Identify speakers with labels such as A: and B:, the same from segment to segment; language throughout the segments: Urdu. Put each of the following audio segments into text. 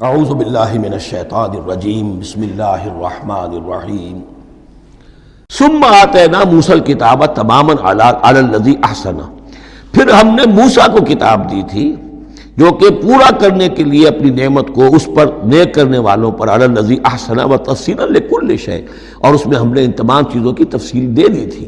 A: اعوذ باللہ من الشیطان الرجیم بسم اللہ الرحمن الرحیم ثم آتینا موسیٰ الکتاب تماما علی الذی احسن، پھر ہم نے موسیٰ کو کتاب دی تھی جو کہ پورا کرنے کے لیے اپنی نعمت کو اس پر نیک کرنے والوں پر علی الذی احسن و تفصیلا لکل شیء، اور اس میں ہم نے ان تمام چیزوں کی تفصیل دے دی تھی۔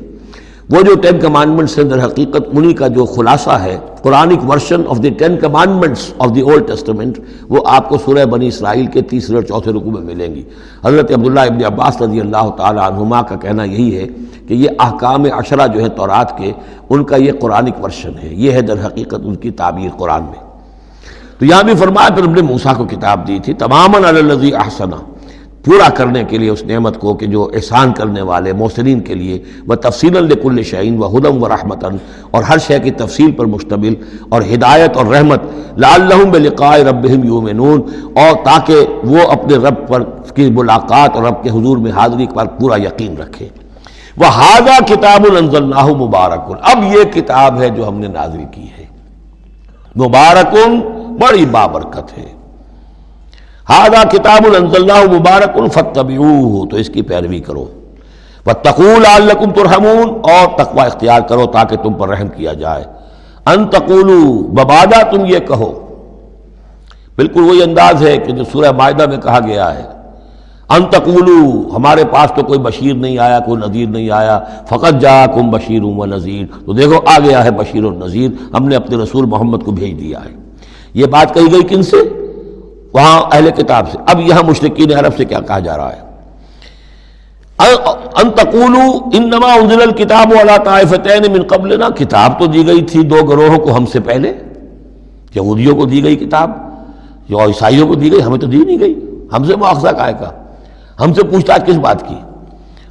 A: وہ جو 10 کمانڈمنٹس ہیں در حقیقت انہی کا جو خلاصہ ہے، Quranic version of the 10 commandments of the old testament, وہ آپ کو سورہ بنی اسرائیل کے 3 اور 4 رکوع میں ملیں گی۔ حضرت عبداللہ ابن عباس رضی اللہ تعالی عنہما کا کہنا یہی ہے کہ یہ احکام عشرہ جو ہے تورات کے، ان کا یہ قرآنک ورژن ہے، یہ ہے در حقیقت ان کی تعبیر قرآن میں۔ تو یہاں بھی فرمایا پھر ہم نے موسیٰ کو کتاب دی تھی تماما علی الذی احسن، پورا کرنے کے لیے اس نعمت کو کہ جو احسان کرنے والے محسنین کے لیے، وہ تفصیلا لکل شیء و ہدی و رحمتا، اور ہر شے کی تفصیل پر مشتمل اور ہدایت اور رحمت، لعلہم بلقاء ربہم یؤمنون، اور تاکہ وہ اپنے رب پر کی ملاقات اور رب کے حضور میں حاضری پر پورا یقین رکھے۔ وَھَذَا کتاب انزلناہ مبارک، اب یہ کتاب ہے جو ہم نے نازل کی ہے، مبارکن، بڑی بابرکت ہے۔ ھذا کتاب انزلناہ مبارک فاتبعوہ، تو اس کی پیروی کرو، واتقوا لعلکم ترحمون، اور تقوی اختیار کرو تاکہ تم پر رحم کیا جائے۔ ان تقولوا، ببادا تم یہ کہو، بالکل وہی انداز ہے کہ جو سورہ مائدہ میں کہا گیا ہے، ان تقولوا، ہمارے پاس تو کوئی بشیر نہیں آیا، کوئی نذیر نہیں آیا، فقط جاءکم بشیر و نذیر، تو دیکھو آ گیا ہے بشیر اور نذیر، ہم نے اپنے رسول محمد کو بھیج دیا ہے۔ یہ بات کہی گئی کن سے؟ وہاں اہل کتاب سے۔ اب یہاں مشرکین عرب سے کیا کہا جا رہا ہے؟ ان تقولوا انما انزل الکتاب علی طائفتین من قبلنا، کتاب تو دی گئی تھی 2 گروہوں کو ہم سے پہلے، یہودیوں کو دی گئی کتاب، جو عیسائیوں کو دی گئی، ہمیں تو دی نہیں گئی، ہم سے مواخذہ کائے کا، ہم سے پوچھ تاچھ کس بات کی؟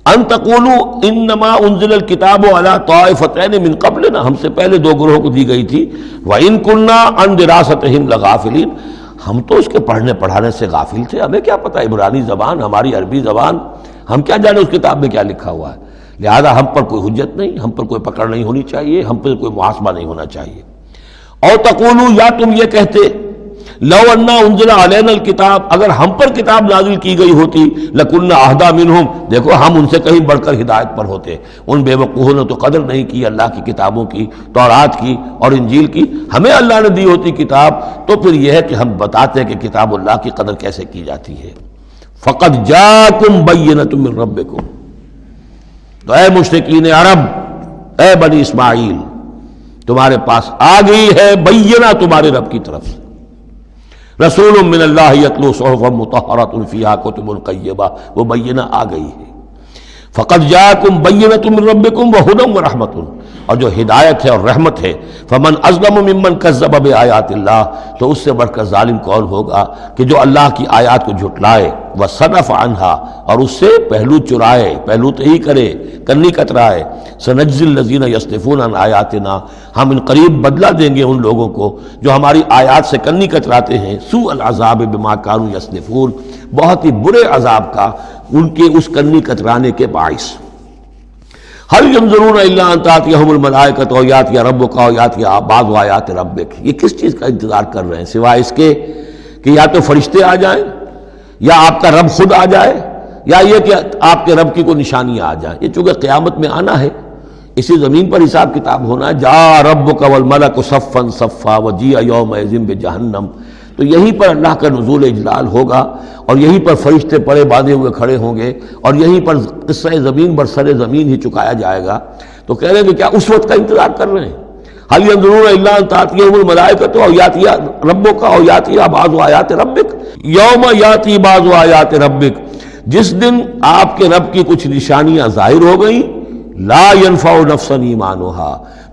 A: ان تقولوا انما انزل الکتاب علی طائفتین من قبلنا، ہم سے پہلے 2 گروہوں کو دی گئی تھی، وان كنا عن دراستہم لغافلین، ہم تو اس کے پڑھنے پڑھانے سے غافل تھے، ہمیں کیا پتہ عبرانی زبان، ہماری عربی زبان، ہم کیا جانے اس کتاب میں کیا لکھا ہوا ہے، لہذا ہم پر کوئی حجت نہیں، ہم پر کوئی پکڑ نہیں ہونی چاہیے، ہم پر کوئی محاسبہ نہیں ہونا چاہیے۔ اور تقولوا، یا تم یہ کہتے، لو انا انزل علینا الکتاب، اگر ہم پر کتاب نازل کی گئی ہوتی، لکنا اہدی منہم، دیکھو ہم ان سے کہیں بڑھ کر ہدایت پر ہوتے۔ ان بے وقوفوں نے تو قدر نہیں کی اللہ کی کتابوں کی، تورات کی اور انجیل کی، ہمیں اللہ نے دی ہوتی کتاب تو پھر یہ ہے کہ ہم بتاتے ہیں کہ کتاب اللہ کی قدر کیسے کی جاتی ہے۔ فقد جاءکم بینۃ من ربکم، تو اے مشرکین عرب، اے بنی اسماعیل، تمہارے پاس آ گئی ہے بینہ تمہارے رب کی طرف سے، رسول من اللہ یتلو صحفا مطہرۃ فیہا کتب قیمہ، وہ بینہ آ گئی ہے۔ فقد جاءکم بینۃ من ربکم وہدی ورحمۃ، اور جو ہدایت ہے اور رحمت ہے، فمن اظلم ممن کذب بآیات اللہ، تو اس سے بڑھ کر ظالم کون ہوگا کہ جو اللہ کی آیات کو جھٹلائے، وصدف عنہا، اور اس سے پہلو چرائے، پہلو تہی کرے، کنی کترائے۔ سنجزی الذین یصدفون عن آیاتنا، ہم ان قریب بدلہ دیں گے ان لوگوں کو جو ہماری آیات سے کنی کتراتے ہیں، سوء العذاب بما کانوا یصدفون، بہت ہی برے عذاب کا ان کے اس کنی کترانے کے باعث۔ هل ينظرون الا ان تاتيهم الملائکۃ او یاتی ربک او یاتی بعض آیات ربک، یہ کس چیز کا انتظار کر رہے ہیں سوائے اس کے کہ یا تو فرشتے آ جائیں، یا آپ کا رب خود آ جائے، یا یہ کہ آپ کے رب کی کوئی نشانیاں آ جائیں۔ یہ چونکہ قیامت میں آنا ہے، اسی زمین پر حساب کتاب ہونا ہے، جاء ربک والملک صفا صفا وجیء یومئذ بجہنم، تو یہیں پر اللہ کا نزول اجلال ہوگا، اور یہیں پر فرشتے پڑے باندھے ہوئے کھڑے ہوں گے، اور یہیں پر قصہ زمین برسر زمین ہی چکایا جائے گا۔ تو کہہ رہے ہیں کہ کیا اس وقت کا انتظار کر رہے ہیں؟ هل ينظرون الا ان تاتيهم الملائکۃ او یاتی ربک او یاتی بعض آیات ربک، یوم یاتی بعض آیات ربک، جس دن آپ کے رب کی کچھ نشانیاں ظاہر ہو گئیں، لا ينفع نفسا ایمانها،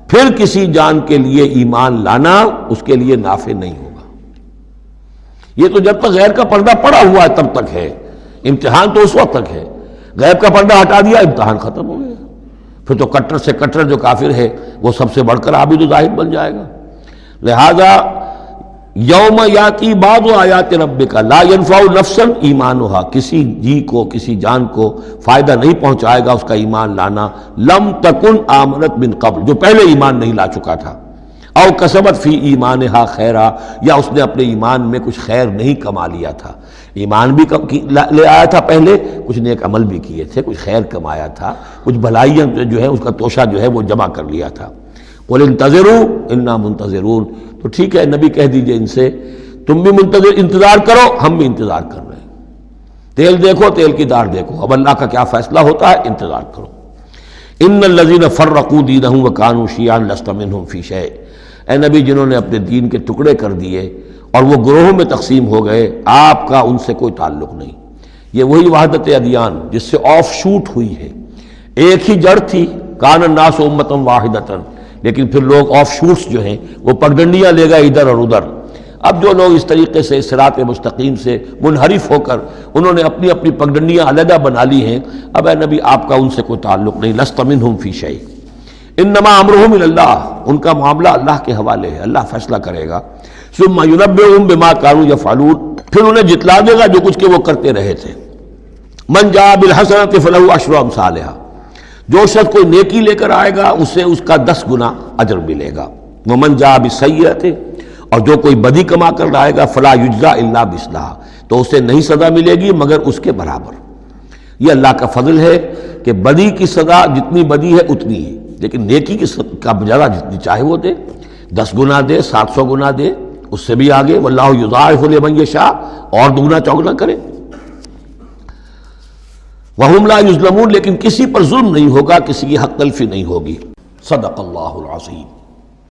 A: پھر کسی جان کے لیے ایمان لانا اس کے لیے نافع نہیں ہوگا۔ یہ تو جب تک غیر کا پردہ پڑا ہوا ہے تب تک ہے، امتحان تو اس وقت تک ہے، غیب کا پردہ ہٹا دیا امتحان ختم ہو گیا، پھر تو کٹر سے کٹر جو کافر ہے وہ سب سے بڑھ کر عابد و زاہد بن جائے گا۔ لہذا یوم یاتی بعض آیات ربک لا ينفع نفسا ایمانها، کسی جی کو، کسی جان کو فائدہ نہیں پہنچائے گا اس کا ایمان لانا، لم تکن آمنت من قبل، جو پہلے ایمان نہیں لا چکا تھا، او کسبت فی ایمانہا خیرا، یا اس نے اپنے ایمان میں کچھ خیر نہیں کما لیا تھا، ایمان بھی لے آیا تھا پہلے، کچھ نیک عمل بھی کیے تھے، کچھ خیر کمایا تھا، کچھ بھلائیاں جو ہے اس کا توشہ جو ہے وہ جمع کر لیا تھا۔ قل انتظروا انا منتظرون، تو ٹھیک ہے نبی کہہ دیجئے ان سے تم بھی انتظار کرو، ہم بھی انتظار کر رہے ہیں، تیل دیکھو تیل کی دار دیکھو، اب اللہ کا کیا فیصلہ ہوتا ہے انتظار کرو۔ ان الذین فرقوا دینہم وکانوا شیعا لست منہم فی شیء، اے نبی جنہوں نے اپنے دین کے ٹکڑے کر دیے اور وہ گروہوں میں تقسیم ہو گئے، آپ کا ان سے کوئی تعلق نہیں۔ یہ وہی وحدت ادیان جس سے آف شوٹ ہوئی ہے، ایک ہی جڑ تھی، کان الناس امۃ واحدۃ، لیکن پھر لوگ آف شوٹس جو ہیں وہ پگڈنڈیاں لے گئے ادھر اور ادھر۔ اب جو لوگ اس طریقے سے صراط مستقیم سے منحرف ہو کر انہوں نے اپنی اپنی پگڈنڈیاں علیحدہ بنا لی ہیں، اب اے نبی آپ کا ان سے کوئی تعلق نہیں، لست منہم فی شیء انما امرہم الی اللہ، ان کا معاملہ اللہ کے حوالے ہے، اللہ فیصلہ کرے گا۔ ثم ینبئہم بما کانوا یفعلون، پھر انہیں جتلا دے گا جو کچھ کہ وہ کرتے رہے تھے۔ من جاء بالحسنۃ فلہ عشر امثالھا، جو شخص کوئی نیکی لے کر آئے گا اسے اس کا 10 گنا اجر ملے گا۔ ومن جاء بالسیئۃ، اور جو کوئی بدی کما کر لائے گا فلا یجزا الا مثلھا، تو اسے نہیں سزا ملے گی مگر اس کے برابر۔ یہ اللہ کا فضل ہے کہ بدی کی سزا جتنی بدی ہے اتنی ہی، لیکن نیکی کی کا زیادہ جتنی چاہے وہ دے، 10 گنا دے، 700 گنا دے، اس سے بھی آگے، واللہ یضاعف لمن یشاء، اور دگنا چوگنا کرے۔ وہم لا یظلمون، لیکن کسی پر ظلم نہیں ہوگا، کسی کی حق تلفی نہیں ہوگی۔ صدق اللہ العظیم۔